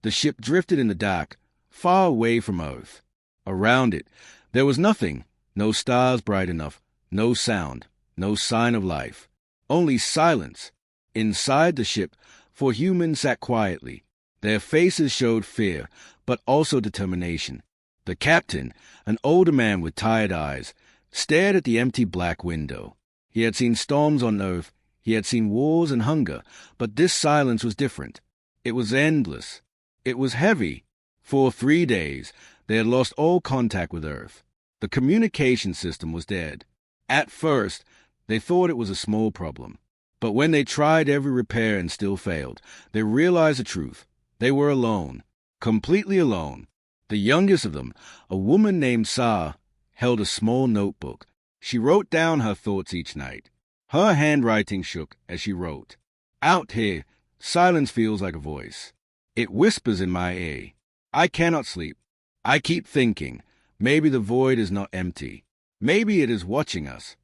The ship drifted in the dark, far away from Earth. Around it, there was nothing, no stars bright enough, no sound, no sign of life, only silence. Inside the ship, 4 humans sat quietly. Their faces showed fear, but also determination. The captain, an older man with tired eyes, stared at the empty black window. He had seen storms on Earth, he had seen wars and hunger, but this silence was different. It was endless. It was heavy. For 3 days, they had lost all contact with Earth. The communication system was dead. At first, they thought it was a small problem. But when they tried every repair and still failed, they realized the truth. They were alone, completely alone. The youngest of them, a woman named Sa, held a small notebook. She wrote down her thoughts each night. Her handwriting shook as she wrote. Out here, silence feels like a voice. It whispers in my ear. I cannot sleep. I keep thinking, maybe the void is not empty. Maybe it is watching us.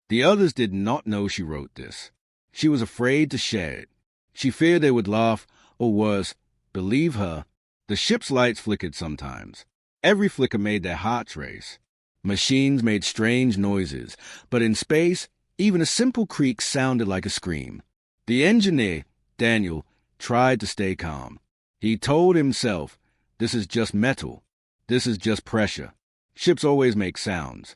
The others did not know she wrote this. She was afraid to share it. She feared they would laugh, or worse, believe her. The ship's lights flickered sometimes. Every flicker made their hearts race. Machines made strange noises, but in space, even a simple creak sounded like a scream. The engineer, Daniel, tried to stay calm. He told himself, this is just metal. This is just pressure. Ships always make sounds.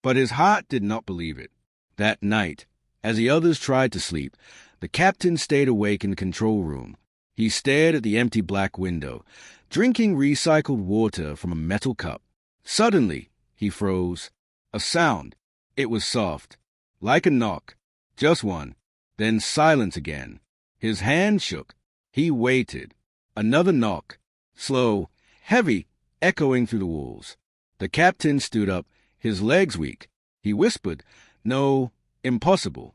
But his heart did not believe it. That night, as the others tried to sleep, the captain stayed awake in the control room. He stared at the empty black window, drinking recycled water from a metal cup. Suddenly, he froze. A sound. It was soft, like a knock. Just one. Then silence again. His hand shook. He waited. Another knock. Slow, heavy, echoing through the walls. The captain stood up, his legs weak. He whispered, "No, impossible."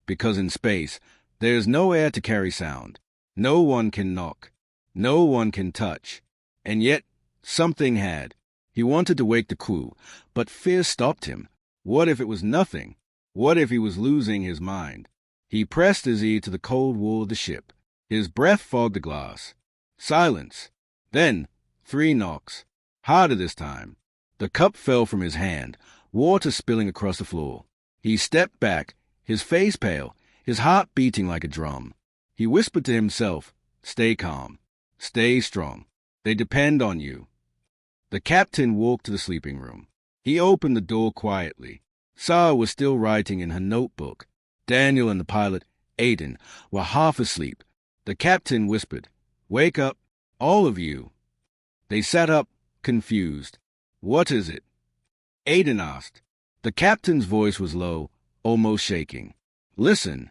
Because in space, there is no air to carry sound. No one can knock. No one can touch. And yet, something had. He wanted to wake the crew, but fear stopped him. What if it was nothing? What if he was losing his mind? He pressed his ear to the cold wall of the ship. His breath fogged the glass. Silence. Then, 3 knocks. Harder this time. The cup fell from his hand, water spilling across the floor. He stepped back, his face pale, his heart beating like a drum. He whispered to himself, "Stay calm. Stay strong. They depend on you." The captain walked to the sleeping room. He opened the door quietly. Sarah was still writing in her notebook. Daniel and the pilot, Aiden, were half asleep. The captain whispered, "Wake up, all of you." They sat up, confused. "What is it?" Aiden asked. The captain's voice was low, almost shaking. "Listen."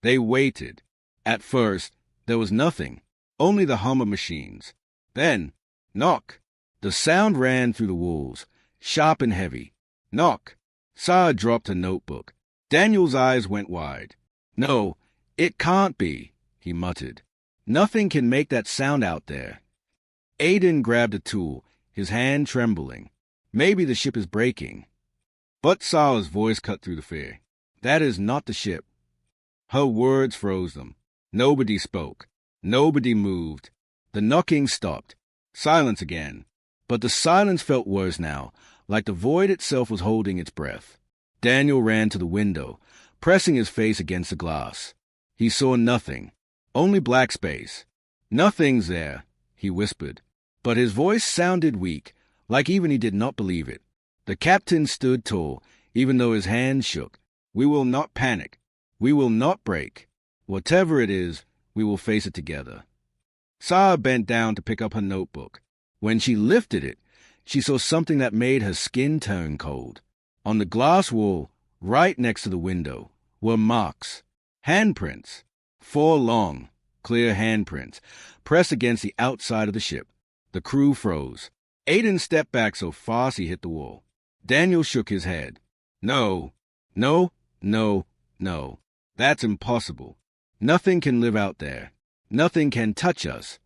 They waited. At first, there was nothing, only the hum of machines. Then, knock. The sound ran through the walls, sharp and heavy. Knock. Sarah dropped her notebook. Daniel's eyes went wide. "No, it can't be," he muttered. "Nothing can make that sound out there." Aiden grabbed a tool, his hand trembling. "Maybe the ship is breaking." But Sarah's voice cut through the fear. "That is not the ship." Her words froze them. Nobody spoke. Nobody moved. The knocking stopped. Silence again. But the silence felt worse now, like the void itself was holding its breath. Daniel ran to the window, pressing his face against the glass. He saw nothing. Only black space. "Nothing's there," he whispered. But his voice sounded weak, like even he did not believe it. The captain stood tall, even though his hands shook. "We will not panic. We will not break. Whatever it is, we will face it together." Sarah bent down to pick up her notebook. When she lifted it, she saw something that made her skin turn cold. On the glass wall, right next to the window, were marks. Handprints. 4 long, clear handprints, pressed against the outside of the ship. The crew froze. Aiden stepped back so fast he hit the wall. Daniel shook his head. "No, no, no, no. That's impossible. Nothing can live out there. Nothing can touch us."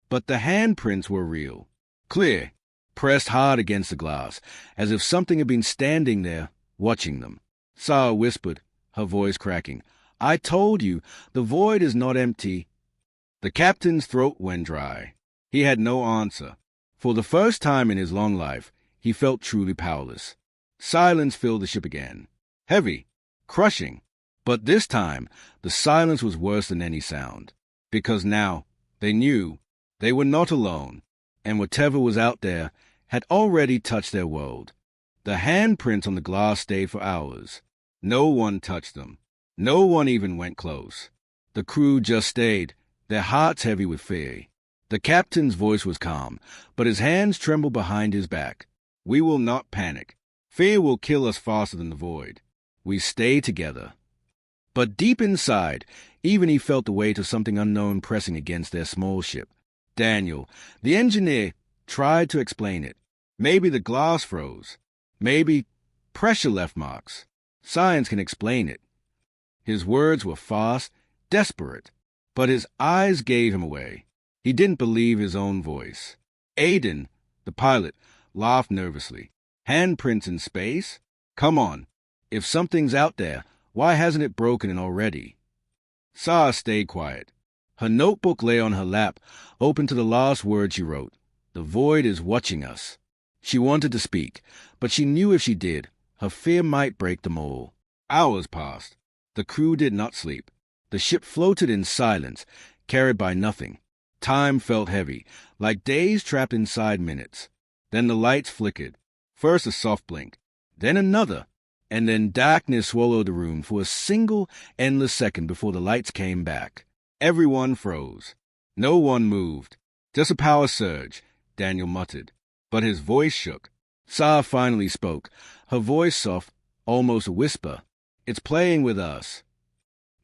But the handprints were real. Clear. Pressed hard against the glass, as if something had been standing there, watching them. Sarah whispered, her voice cracking, "I told you, the void is not empty." The captain's throat went dry. He had no answer. For the first time in his long life, he felt truly powerless. Silence filled the ship again. Heavy, crushing. But this time, the silence was worse than any sound. Because now, they knew they were not alone, and whatever was out there had already touched their world. The handprints on the glass stayed for hours. No one touched them. No one even went close. The crew just stayed, their hearts heavy with fear. The captain's voice was calm, but his hands trembled behind his back. We will not panic. Fear will kill us faster than the void. We stay together. But deep inside, even he felt the weight of something unknown pressing against their small ship. Daniel, the engineer, tried to explain it. Maybe the glass froze. Maybe pressure left marks. Science can explain it. His words were fast, desperate, but his eyes gave him away. He didn't believe his own voice. Aiden, the pilot, laughed nervously. Handprints in space? Come on. If something's out there, why hasn't it broken in already? Sarah stayed quiet. Her notebook lay on her lap, open to the last word she wrote. The void is watching us. She wanted to speak, but she knew if she did, her fear might break them all. Hours passed. The crew did not sleep. The ship floated in silence, carried by nothing. Time felt heavy, like days trapped inside minutes. Then the lights flickered. First a soft blink, then another, and then darkness swallowed the room for a single, endless second before the lights came back. Everyone froze. No one moved. Just a power surge, Daniel muttered. But his voice shook. Sarah finally spoke, her voice soft, almost a whisper. It's playing with us.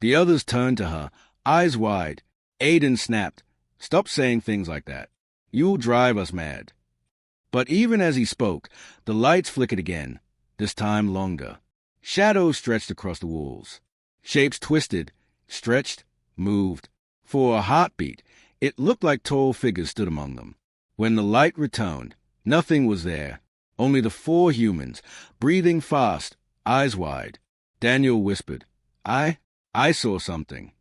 The others turned to her, eyes wide. Aiden snapped. Stop saying things like that. You'll drive us mad. But even as he spoke, the lights flickered again, this time longer. Shadows stretched across the walls. Shapes twisted, stretched, moved. For a heartbeat, it looked like tall figures stood among them. When the light returned, nothing was there, only the four humans, breathing fast, eyes wide. Daniel whispered, I saw something.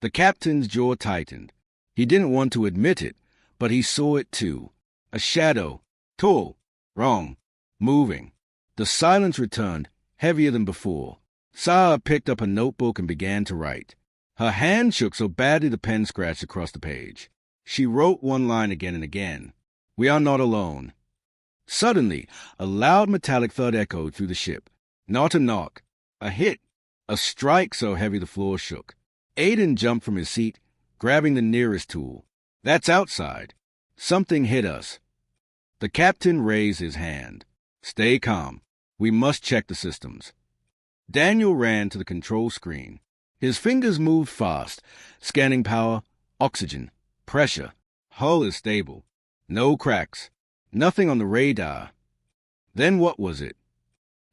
The captain's jaw tightened. He didn't want to admit it, but he saw it too. A shadow, tall, wrong, moving. The silence returned, heavier than before. Sarah picked up a notebook and began to write. Her hand shook so badly the pen scratched across the page. She wrote one line again and again. We are not alone. Suddenly, a loud metallic thud echoed through the ship. Not a knock, a hit, a strike so heavy the floor shook. Aiden jumped from his seat, grabbing the nearest tool. That's outside. Something hit us. The captain raised his hand. Stay calm. We must check the systems. Daniel ran to the control screen. His fingers moved fast, scanning power, oxygen, pressure. Hull is stable. No cracks. Nothing on the radar. Then what was it?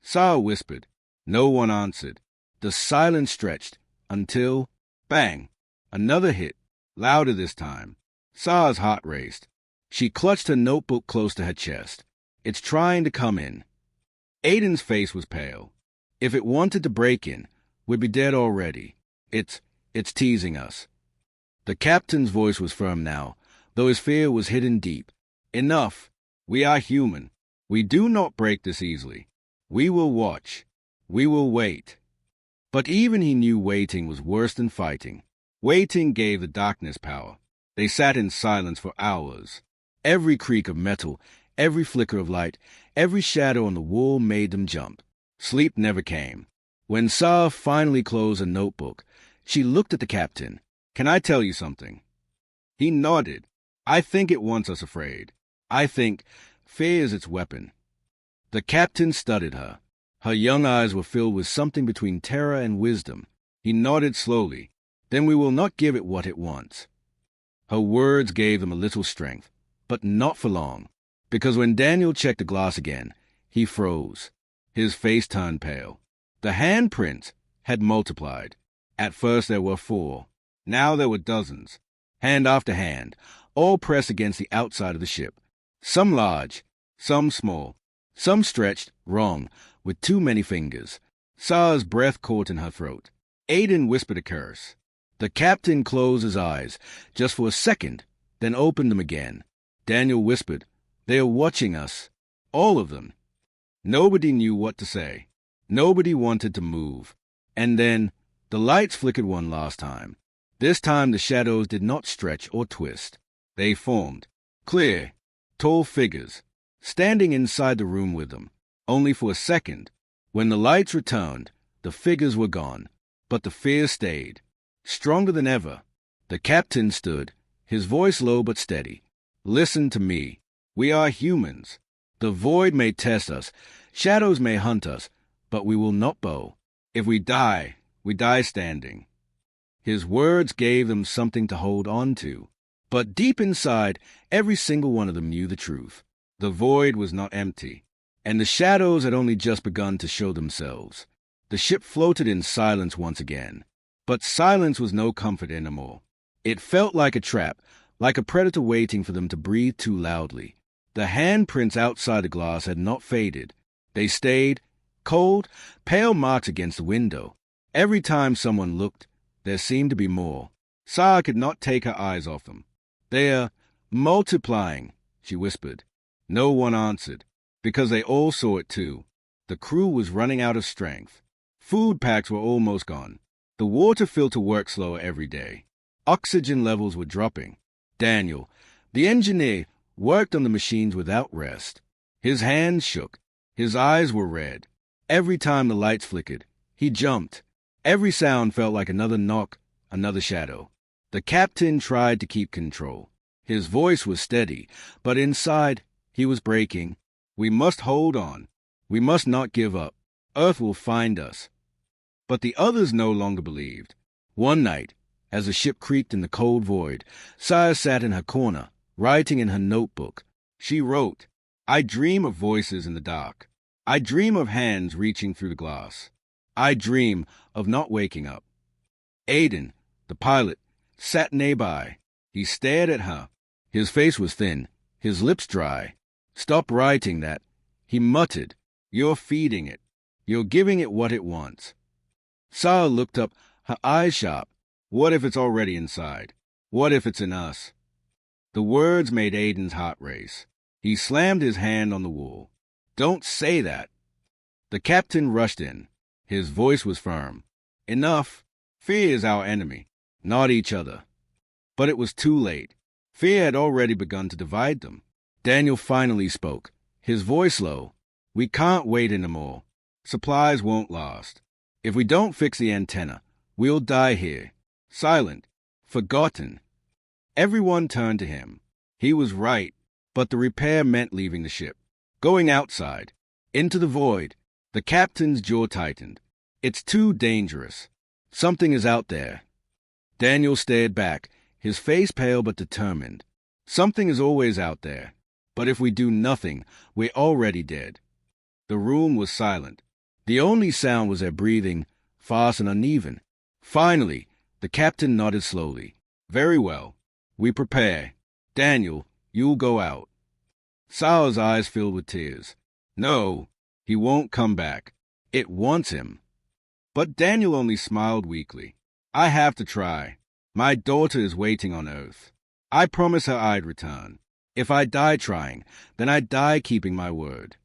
Sarah whispered. No one answered. The silence stretched until, bang, another hit, louder this time. Sarah's heart raced. She clutched her notebook close to her chest. It's trying to come in. Aiden's face was pale. If it wanted to break in, we'd be dead already. It's teasing us. The captain's voice was firm now, though his fear was hidden deep. Enough. We are human. We do not break this easily. We will watch. We will wait. But even he knew waiting was worse than fighting. Waiting gave the darkness power. They sat in silence for hours. Every creak of metal, every flicker of light, every shadow on the wall made them jump. Sleep never came. When Sarah finally closed a notebook, she looked at the captain. Can I tell you something? He nodded. I think it wants us afraid. I think fear is its weapon. The captain studied her. Her young eyes were filled with something between terror and wisdom. He nodded slowly. Then we will not give it what it wants. Her words gave them a little strength, but not for long, because when Daniel checked the glass again, he froze. His face turned pale. The handprints had multiplied. At first there were 4. Now there were dozens, hand after hand, all pressed against the outside of the ship. Some large, some small, some stretched, wrong, with too many fingers. Sarah's breath caught in her throat. Aiden whispered a curse. The captain closed his eyes, just for a second, then opened them again. Daniel whispered, "They are watching us. All of them." Nobody knew what to say. Nobody wanted to move. And then the lights flickered one last time. This time the shadows did not stretch or twist. They formed, clear, tall figures, standing inside the room with them. Only for a second. When the lights returned, the figures were gone, but the fear stayed. Stronger than ever, the captain stood, his voice low but steady. "Listen to me. We are humans. The void may test us, shadows may hunt us, but we will not bow. If we die standing." His words gave them something to hold on to. But deep inside, every single one of them knew the truth. The void was not empty, and the shadows had only just begun to show themselves. The ship floated in silence once again. But silence was no comfort anymore. It felt like a trap, like a predator waiting for them to breathe too loudly. The handprints outside the glass had not faded. They stayed, cold, pale marks against the window. Every time someone looked, there seemed to be more. Sarah could not take her eyes off them. "They're multiplying," she whispered. No one answered, because they all saw it too. The crew was running out of strength. Food packs were almost gone. The water filter worked slower every day. Oxygen levels were dropping. Daniel, the engineer, worked on the machines without rest. His hands shook. His eyes were red. Every time the lights flickered, he jumped. Every sound felt like another knock, another shadow. The captain tried to keep control. His voice was steady, but inside, he was breaking. "We must hold on. We must not give up. Earth will find us." But the others no longer believed. One night, as the ship creaked in the cold void, Saya sat in her corner, writing in her notebook. She wrote, "I dream of voices in the dark. I dream of hands reaching through the glass. I dream of not waking up." Aiden, the pilot, sat nearby. He stared at her. His face was thin, his lips dry. "Stop writing that," he muttered. "You're feeding it. You're giving it what it wants." Sarah looked up, her eyes sharp. "What if it's already inside? What if it's in us?" The words made Aiden's heart race. He slammed his hand on the wall. "Don't say that." The captain rushed in. His voice was firm. "Enough. Fear is our enemy, not each other." But it was too late. Fear had already begun to divide them. Daniel finally spoke, his voice low. "We can't wait anymore. Supplies won't last. If we don't fix the antenna, we'll die here. Silent. Forgotten." Everyone turned to him. He was right, but the repair meant leaving the ship. Going outside. Into the void. The captain's jaw tightened. "It's too dangerous. Something is out there." Daniel stared back, his face pale but determined. "Something is always out there. But if we do nothing, we're already dead." The room was silent. The only sound was their breathing, fast and uneven. Finally, the captain nodded slowly. "Very well. We prepare. Daniel, you'll go out." Sarah's eyes filled with tears. "No, he won't come back. It wants him." But Daniel only smiled weakly. "I have to try. My daughter is waiting on Earth. I promised her I'd return. If I die trying, then I die keeping my word."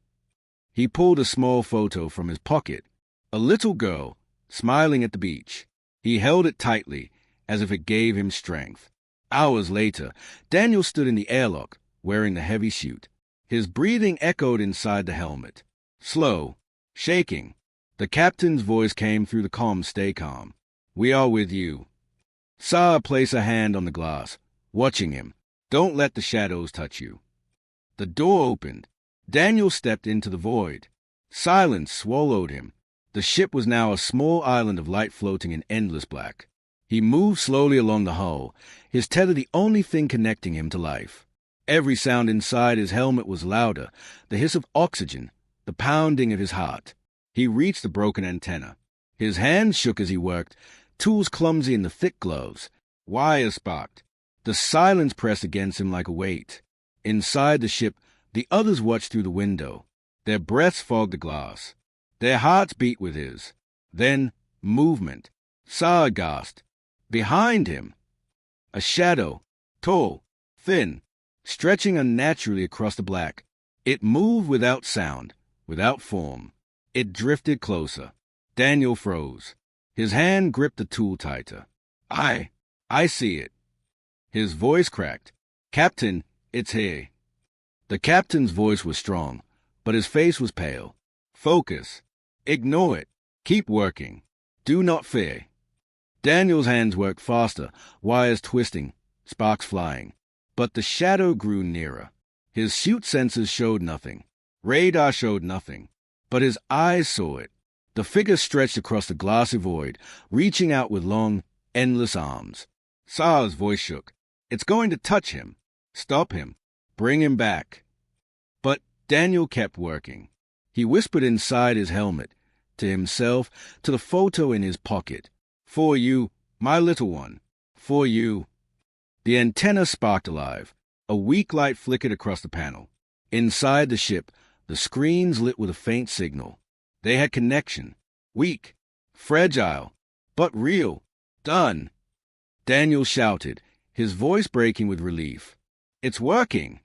He pulled a small photo from his pocket. A little girl, smiling at the beach. He held it tightly, as if it gave him strength. Hours later, Daniel stood in the airlock, wearing the heavy chute. His breathing echoed inside the helmet. Slow, shaking. The captain's voice came through the comm, "Stay calm. We are with you." Sarah placed her hand on the glass, watching him. "Don't let the shadows touch you." The door opened. Daniel stepped into the void. Silence swallowed him. The ship was now a small island of light floating in endless black. He moved slowly along the hull, his tether the only thing connecting him to life. Every sound inside his helmet was louder, the hiss of oxygen, the pounding of his heart. He reached the broken antenna. His hands shook as he worked, tools clumsy in the thick gloves. Wires sparked. The silence pressed against him like a weight. Inside the ship, the others watched through the window. Their breaths fogged the glass. Their hearts beat with his. Then, movement. Sarah gasped. Behind him, a shadow, tall, thin, stretching unnaturally across the black. It moved without sound, without form. It drifted closer. Daniel froze. His hand gripped the tool tighter. I see it. His voice cracked. Captain, it's here. The captain's voice was strong, but his face was pale. Focus. Ignore it. Keep working. Do not fear. Daniel's hands worked faster, wires twisting, sparks flying. But the shadow grew nearer. His suit sensors showed nothing. Radar showed nothing. But his eyes saw it. The figure stretched across the glassy void, reaching out with long, endless arms. Sa's voice shook. It's going to touch him. Stop him. Bring him back. But Daniel kept working. He whispered inside his helmet, to himself, to the photo in his pocket. For you, my little one. For you. The antenna sparked alive. A weak light flickered across the panel. Inside the ship, the screens lit with a faint signal. They had connection. Weak. Fragile. But real. Done. Daniel shouted, his voice breaking with relief. It's working.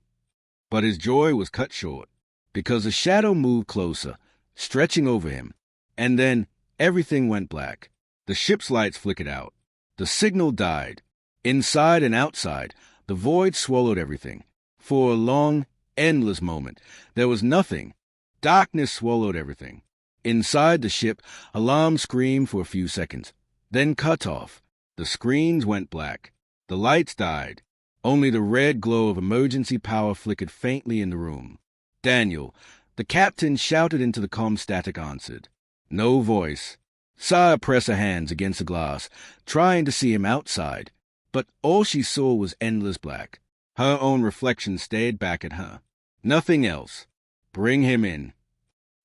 But his joy was cut short, because the shadow moved closer, stretching over him. And then everything went black. The ship's lights flickered out. The signal died. Inside and outside, the void swallowed everything. For a long, endless moment, there was nothing. Darkness swallowed everything. Inside the ship, alarms screamed for a few seconds, then cut off. The screens went black. The lights died. Only the red glow of emergency power flickered faintly in the room. Daniel, the captain, shouted into the comm static answered. No voice. Saya pressed her hands against the glass, trying to see him outside, but all she saw was endless black. Her own reflection stared back at her. Nothing else. Bring him in.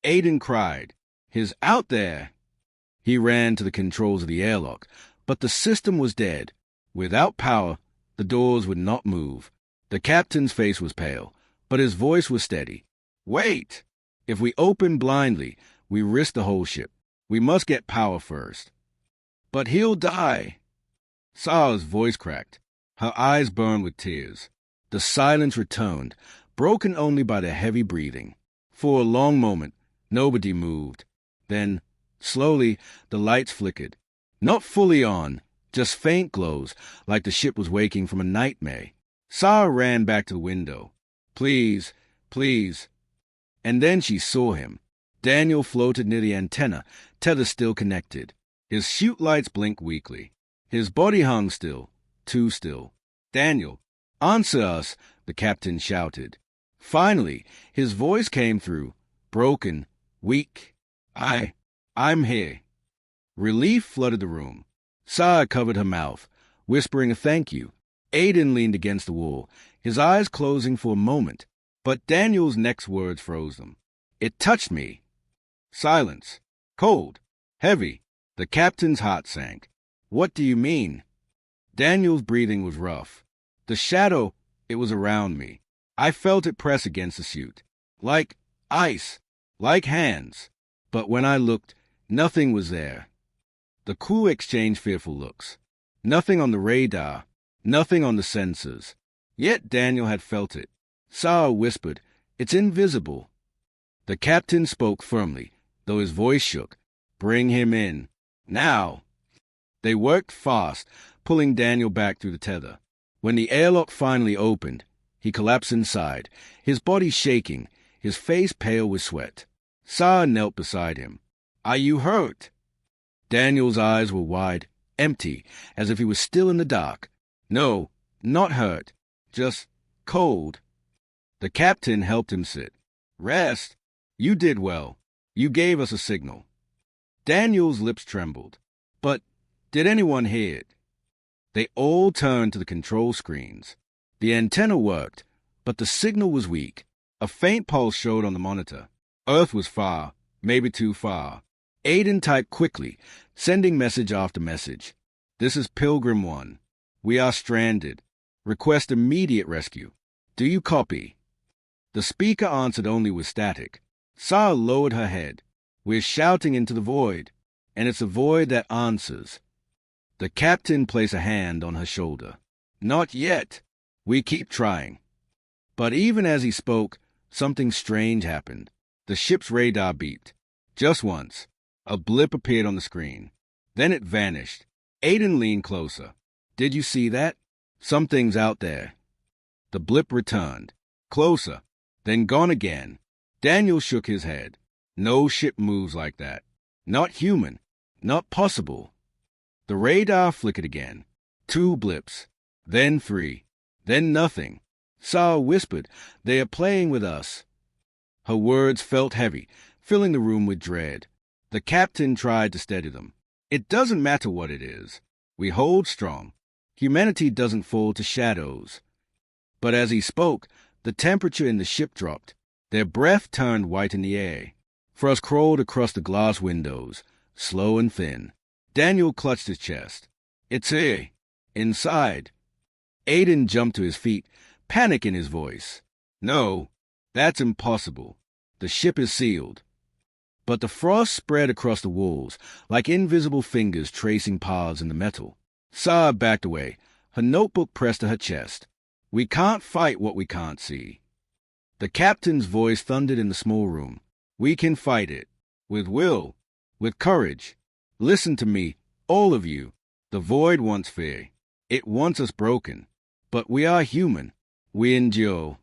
Aiden cried. He's out there. He ran to the controls of the airlock, but the system was dead. Without power, the doors would not move. The captain's face was pale, but his voice was steady. Wait! If we open blindly, we risk the whole ship. We must get power first. But he'll die. Sa's voice cracked. Her eyes burned with tears. The silence returned, broken only by the heavy breathing. For a long moment, nobody moved. Then, slowly, the lights flickered. Not fully on, just faint glows, like the ship was waking from a nightmare. Sa ran back to the window. Please, please. And then she saw him. Daniel floated near the antenna, tether still connected. His chute lights blinked weakly. His body hung still, too still. Daniel, answer us, the captain shouted. Finally, his voice came through, broken, weak. I'm here. Relief flooded the room. Sa covered her mouth, whispering a thank you. Aiden leaned against the wall, his eyes closing for a moment, but Daniel's next words froze them. It touched me. Silence. Cold. Heavy. The captain's heart sank. What do you mean? Daniel's breathing was rough. The shadow, it was around me. I felt it press against the suit. Like ice. Like hands. But when I looked, nothing was there. The crew exchanged fearful looks. Nothing on the radar. Nothing on the sensors. Yet Daniel had felt it. Sa whispered, It's invisible. The captain spoke firmly, though his voice shook. Bring him in. Now. They worked fast, pulling Daniel back through the tether. When the airlock finally opened, he collapsed inside, his body shaking, his face pale with sweat. Sa knelt beside him. Are you hurt? Daniel's eyes were wide, empty, as if he was still in the dark. No, not hurt. Just cold. The captain helped him sit. Rest. You did well. You gave us a signal. Daniel's lips trembled. But did anyone hear it? They all turned to the control screens. The antenna worked, but the signal was weak. A faint pulse showed on the monitor. Earth was far, maybe too far. Aiden typed quickly, sending message after message. This is Pilgrim 1. We are stranded. Request immediate rescue. Do you copy? The speaker answered only with static. Sa lowered her head. We're shouting into the void, and it's a void that answers. The captain placed a hand on her shoulder. Not yet. We keep trying. But even as he spoke, something strange happened. The ship's radar beeped. Just once. A blip appeared on the screen. Then it vanished. Aiden leaned closer. Did you see that? Something's out there. The blip returned. Closer. Then gone again. Daniel shook his head. No ship moves like that. Not human. Not possible. The radar flickered again. 2 blips. Then 3. Then nothing. Sarah whispered, "They are playing with us." Her words felt heavy, filling the room with dread. The captain tried to steady them. It doesn't matter what it is. We hold strong. Humanity doesn't fall to shadows. But as he spoke, the temperature in the ship dropped. Their breath turned white in the air. Frost crawled across the glass windows, slow and thin. Daniel clutched his chest. "It's here. Inside." Aiden jumped to his feet, panic in his voice. "No, that's impossible. The ship is sealed." But the frost spread across the walls, like invisible fingers tracing paths in the metal. Sarah backed away, her notebook pressed to her chest. "We can't fight what we can't see." The captain's voice thundered in the small room. "We can fight it. With will. With courage. Listen to me, all of you. The void wants fear. It wants us broken. But we are human. We endure."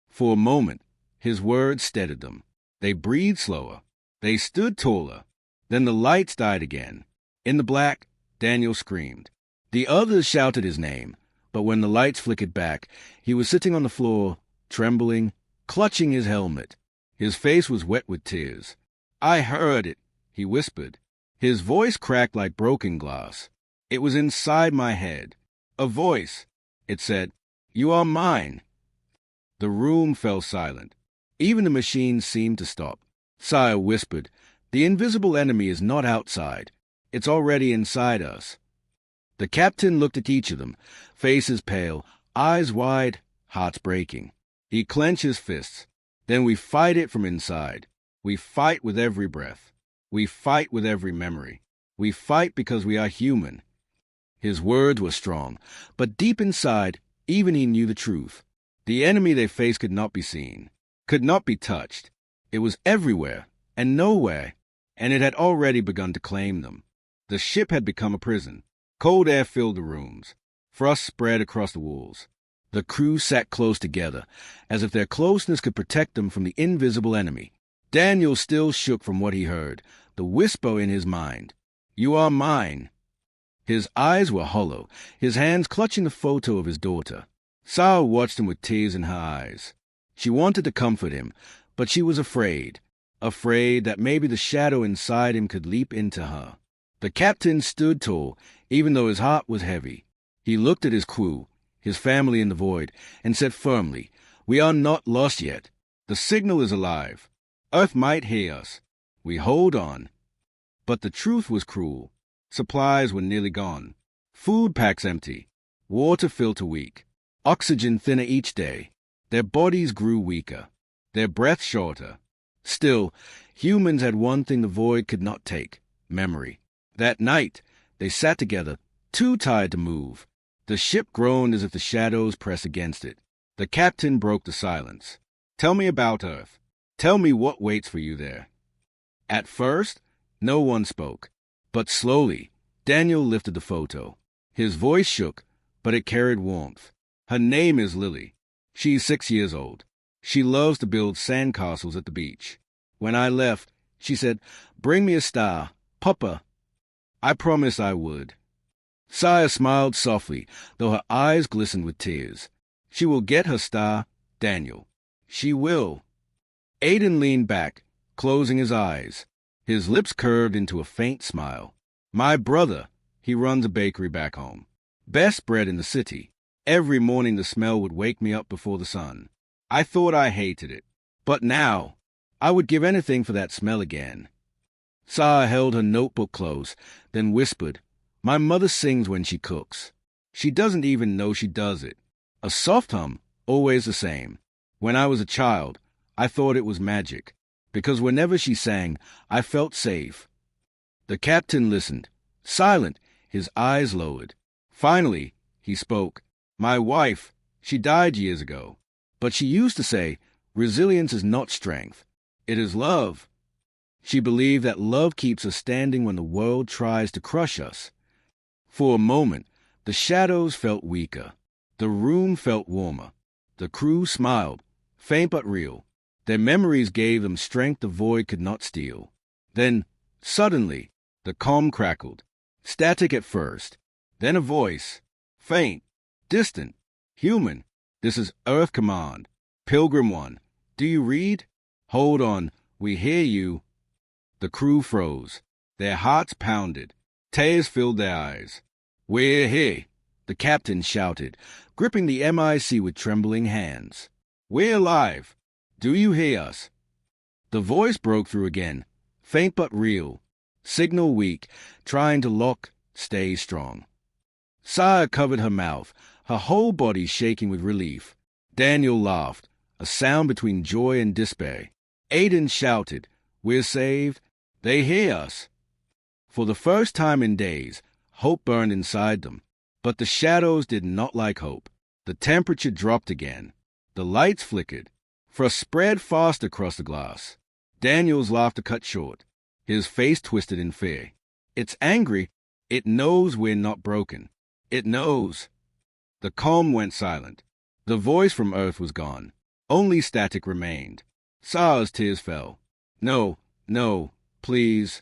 For a moment, his words steadied them. They breathed slower. They stood taller. Then the lights died again. In the black, Daniel screamed. The others shouted his name, but when the lights flickered back, he was sitting on the floor, trembling, clutching his helmet. His face was wet with tears. "I heard it," he whispered. His voice cracked like broken glass. It was inside my head. A voice. It said, "You are mine." The room fell silent. Even the machines seemed to stop. Sire whispered, "The invisible enemy is not outside. It's already inside us." The captain looked at each of them, faces pale, eyes wide, hearts breaking. He clenched his fists. "Then we fight it from inside. We fight with every breath. We fight with every memory. We fight because we are human." His words were strong, but deep inside, even he knew the truth. The enemy they faced could not be seen, could not be touched. It was everywhere and nowhere, and it had already begun to claim them. The ship had become a prison. Cold air filled the rooms. Frost spread across the walls. The crew sat close together, as if their closeness could protect them from the invisible enemy. Daniel still shook from what he heard, the whisper in his mind. "You are mine." His eyes were hollow, his hands clutching the photo of his daughter. Sarah watched him with tears in her eyes. She wanted to comfort him, but she was afraid that maybe the shadow inside him could leap into her. The captain stood tall, even though his heart was heavy. He looked at his crew, his family in the void, and said firmly, "We are not lost yet. The signal is alive. Earth might hear us. We hold on." But the truth was cruel. Supplies were nearly gone. Food packs empty. Water filter weak. Oxygen thinner each day. Their bodies grew weaker. Their breath shorter. Still, humans had one thing the void could not take: memory. That night, they sat together, too tired to move. The ship groaned as if the shadows pressed against it. The captain broke the silence. "Tell me about Earth. Tell me what waits for you there." At first, no one spoke. But slowly, Daniel lifted the photo. His voice shook, but it carried warmth. "Her name is Lily. She's 6 years old. She loves to build sandcastles at the beach. When I left, she said, 'Bring me a star, Papa.' I promised I would." Saya smiled softly, though her eyes glistened with tears. "She will get her star, Daniel. She will." Aiden leaned back, closing his eyes. His lips curved into a faint smile. "My brother, he runs a bakery back home. Best bread in the city. Every morning the smell would wake me up before the sun. I thought I hated it. But now, I would give anything for that smell again." Sarah held her notebook close, then whispered, "My mother sings when she cooks. She doesn't even know she does it. A soft hum, always the same. When I was a child, I thought it was magic, because whenever she sang, I felt safe." The captain listened, silent, his eyes lowered. Finally, he spoke. "My wife, she died years ago. But she used to say, resilience is not strength. It is love. She believed that love keeps us standing when the world tries to crush us." For a moment, the shadows felt weaker. The room felt warmer. The crew smiled, faint but real. Their memories gave them strength the void could not steal. Then, suddenly, the calm crackled. Static at first. Then a voice. Faint, distant, human. "This is Earth Command. Pilgrim One. Do you read? Hold on. We hear you." The crew froze. Their hearts pounded. Tears filled their eyes. "We're here," the captain shouted, gripping the MIC with trembling hands. "We're alive. Do you hear us?" The voice broke through again, faint but real, signal weak, trying to lock, stay strong. Saya covered her mouth, her whole body shaking with relief. Daniel laughed, a sound between joy and despair. Aiden shouted, "We're saved. They hear us." For the first time in days, hope burned inside them. But the shadows did not like hope. The temperature dropped again. The lights flickered. Frost spread fast across the glass. Daniel's laughter cut short. His face twisted in fear. "It's angry. It knows we're not broken. It knows." The calm went silent. The voice from Earth was gone. Only static remained. Sa's tears fell. "No, no, please."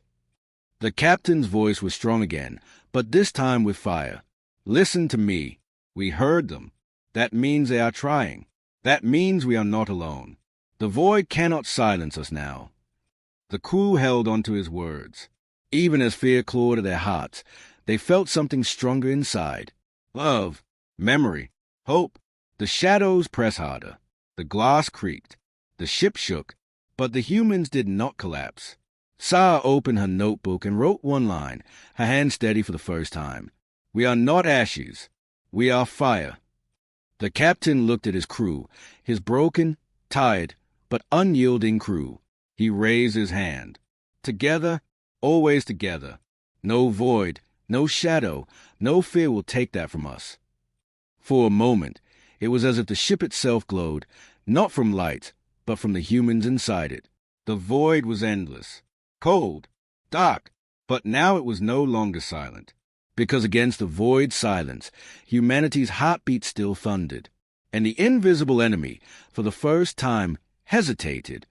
The captain's voice was strong again, but this time with fire. "Listen to me. We heard them. That means they are trying. That means we are not alone. The void cannot silence us now." The crew held on to his words. Even as fear clawed at their hearts, they felt something stronger inside. Love, memory, hope. The shadows pressed harder. The glass creaked. The ship shook, but the humans did not collapse. Sa opened her notebook and wrote one line, her hand steady for the first time. "We are not ashes. We are fire." The captain looked at his crew, his broken, tired, but unyielding crew. He raised his hand. "Together, always together. No void, no shadow, no fear will take that from us." For a moment, it was as if the ship itself glowed, not from light, but from the humans inside it. The void was endless, cold, dark, but now it was no longer silent. Because against the void silence, humanity's heartbeat still thundered. And the invisible enemy, for the first time, hesitated.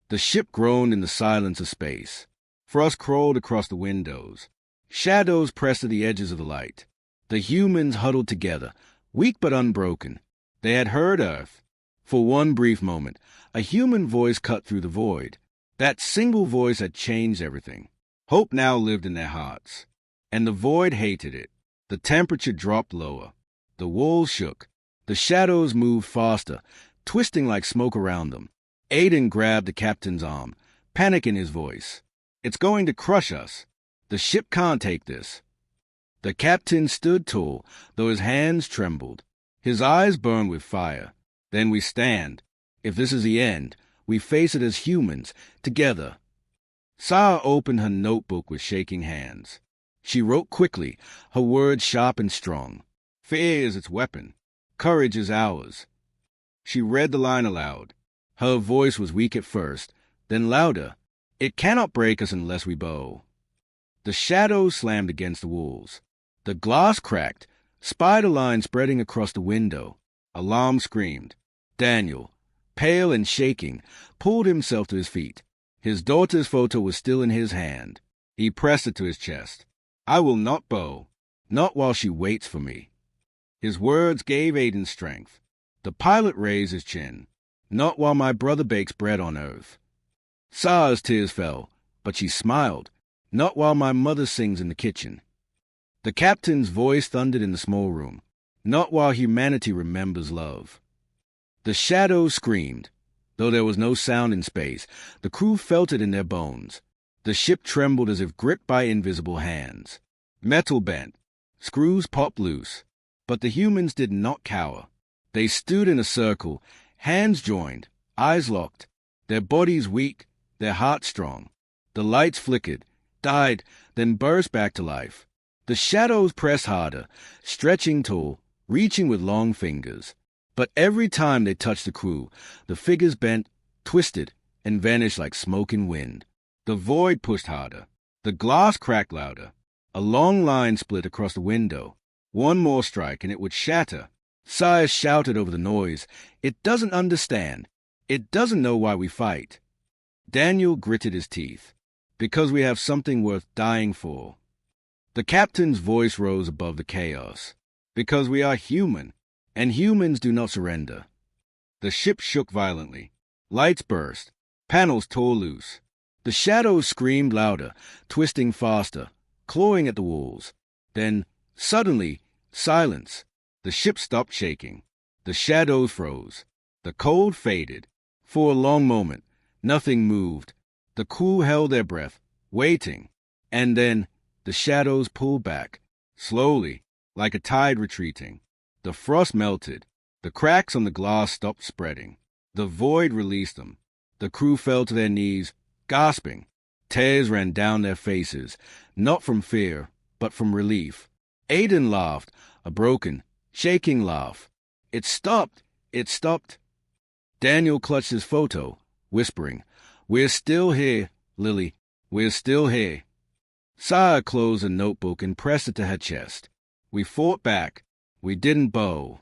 The ship groaned in the silence of space. Frost crawled across the windows. Shadows pressed to the edges of the light. The humans huddled together, weak but unbroken. They had heard Earth. For one brief moment, a human voice cut through the void. That single voice had changed everything. Hope now lived in their hearts. And the void hated it. The temperature dropped lower. The walls shook. The shadows moved faster, twisting like smoke around them. Aiden grabbed the captain's arm, panic in his voice. "It's going to crush us. The ship can't take this." The captain stood tall, though his hands trembled. His eyes burned with fire. "Then we stand. If this is the end, we face it as humans, together." Sa opened her notebook with shaking hands. She wrote quickly, her words sharp and strong. "Fear is its weapon. Courage is ours." She read the line aloud. Her voice was weak at first, then louder. "It cannot break us unless we bow." The shadows slammed against the walls. The glass cracked, spider lines spreading across the window. Alarm screamed. Daniel, pale and shaking, pulled himself to his feet. His daughter's photo was still in his hand. He pressed it to his chest. "I will not bow, not while she waits for me." His words gave Aiden strength. The pilot raised his chin. "Not while my brother bakes bread on Earth." Sa's tears fell, but she smiled. "Not while my mother sings in the kitchen." The captain's voice thundered in the small room. "Not while humanity remembers love." The shadows screamed. Though there was no sound in space, the crew felt it in their bones. The ship trembled as if gripped by invisible hands. Metal bent. Screws popped loose. But the humans did not cower. They stood in a circle, hands joined, eyes locked, their bodies weak, their hearts strong. The lights flickered, died, then burst back to life. The shadows pressed harder, stretching tall, reaching with long fingers. But every time they touched the crew, the figures bent, twisted, and vanished like smoke in wind. The void pushed harder. The glass cracked louder. A long line split across the window. One more strike and it would shatter. Sire shouted over the noise. It doesn't understand. It doesn't know why we fight. Daniel gritted his teeth. Because we have something worth dying for. The captain's voice rose above the chaos. Because we are human, and humans do not surrender. The ship shook violently. Lights burst. Panels tore loose. The shadows screamed louder, twisting faster, clawing at the walls. Then, suddenly, silence. The ship stopped shaking. The shadows froze. The cold faded. For a long moment, nothing moved. The crew held their breath, waiting. And then, the shadows pulled back, slowly, like a tide retreating. The frost melted. The cracks on the glass stopped spreading. The void released them. The crew fell to their knees, gasping. Tears ran down their faces, not from fear, but from relief. Aiden laughed, a broken, shaking laugh. It stopped! It stopped! Daniel clutched his photo, whispering, "We're still here, Lily. We're still here." Sire closed a notebook and pressed it to her chest. We fought back. We didn't bow.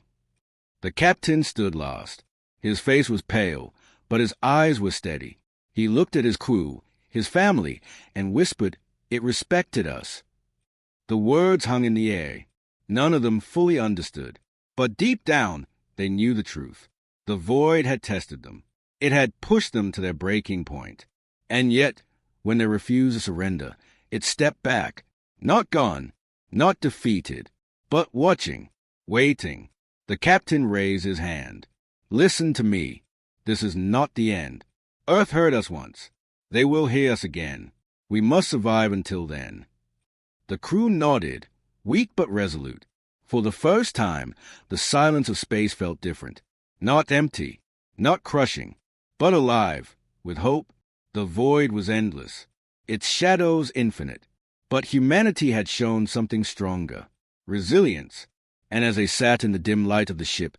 The captain stood last. His face was pale, but his eyes were steady. He looked at his crew, his family, and whispered, "It respected us." The words hung in the air. None of them fully understood. But deep down, they knew the truth. The void had tested them. It had pushed them to their breaking point. And yet, when they refused to surrender, it stepped back, not gone, not defeated, but watching, waiting. The captain raised his hand. "Listen to me. This is not the end. Earth heard us once. They will hear us again. We must survive until then." The crew nodded, weak but resolute. For the first time, the silence of space felt different. Not empty, not crushing, but alive, with hope. The void was endless, its shadows infinite. But humanity had shown something stronger, resilience. And as they sat in the dim light of the ship,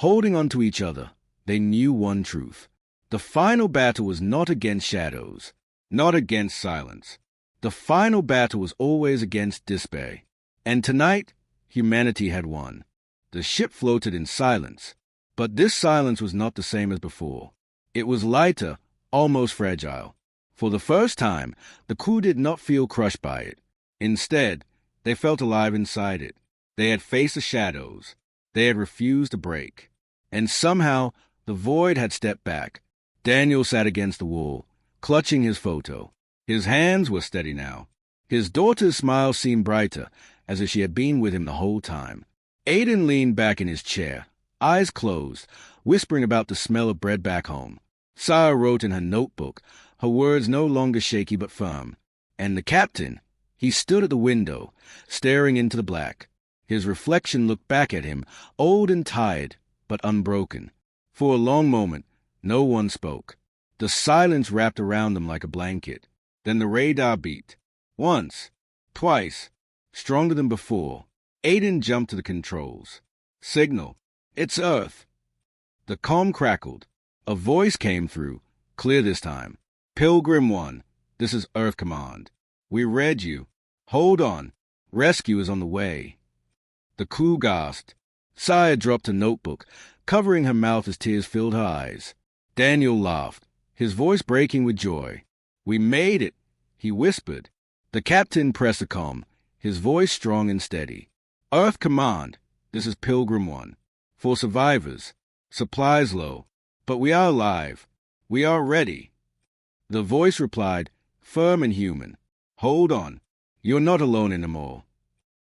holding on to each other, they knew one truth. The final battle was not against shadows, not against silence. The final battle was always against despair. And tonight, humanity had won. The ship floated in silence. But this silence was not the same as before. It was lighter, almost fragile. For the first time, the crew did not feel crushed by it. Instead, they felt alive inside it. They had faced the shadows. They had refused to break. And somehow, the void had stepped back. Daniel sat against the wall, clutching his photo. His hands were steady now. His daughter's smile seemed brighter, as if she had been with him the whole time. Aiden leaned back in his chair, eyes closed, whispering about the smell of bread back home. Sarah wrote in her notebook, her words no longer shaky but firm. And the captain, he stood at the window, staring into the black. His reflection looked back at him, old and tired, but unbroken. For a long moment, no one spoke. The silence wrapped around them like a blanket. Then the radar beat. Once, twice, stronger than before. Aiden jumped to the controls. "Signal. It's Earth." The comm crackled. A voice came through, clear this time. "Pilgrim 1, this is Earth Command. We read you. Hold on. Rescue is on the way." The crew gasped. Saya dropped a notebook, covering her mouth as tears filled her eyes. Daniel laughed, his voice breaking with joy. "We made it," he whispered. The captain pressed the comm, his voice strong and steady. "Earth Command, this is Pilgrim 1. For survivors. Supplies low. But we are alive. We are ready." The voice replied, firm and human. "Hold on. You're not alone anymore."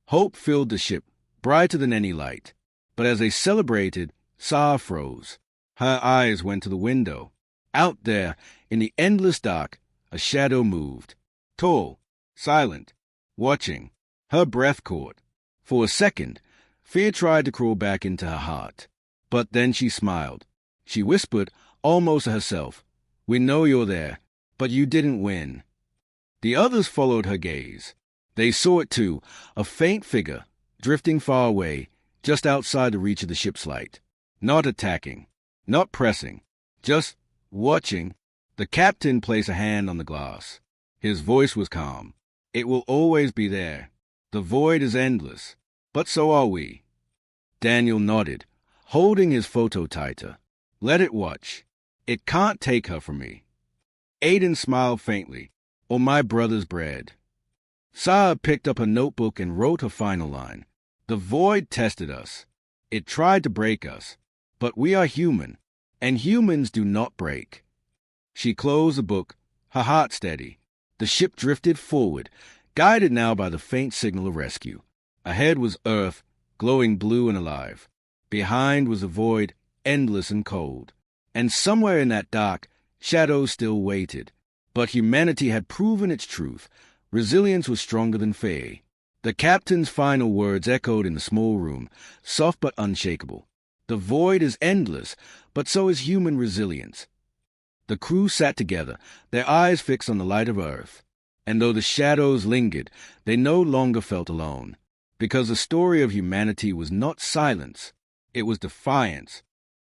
Hope filled the ship, brighter than any light. But as they celebrated, Sarah froze. Her eyes went to the window. Out there, in the endless dark, a shadow moved. Tall, silent, watching. Her breath caught. For a second, fear tried to crawl back into her heart. But then she smiled. She whispered, almost to herself, "We know you're there, but you didn't win." The others followed her gaze. They saw it too, a faint figure, drifting far away, just outside the reach of the ship's light. Not attacking, not pressing, just watching. The captain placed a hand on the glass. His voice was calm. It will always be there. The void is endless, but so are we. Daniel nodded, holding his photo tighter. Let it watch. It can't take her from me. Aiden smiled faintly. Or my brother's bread. Saab picked up a notebook and wrote her final line. The void tested us. It tried to break us. But we are human, and humans do not break. She closed the book, her heart steady. The ship drifted forward, guided now by the faint signal of rescue. Ahead was Earth, glowing blue and alive. Behind was a void, endless and cold. And somewhere in that dark, shadows still waited. But humanity had proven its truth. Resilience was stronger than fear. The captain's final words echoed in the small room, soft but unshakable. The void is endless, but so is human resilience. The crew sat together, their eyes fixed on the light of Earth. And though the shadows lingered, they no longer felt alone. Because the story of humanity was not silence, it was defiance.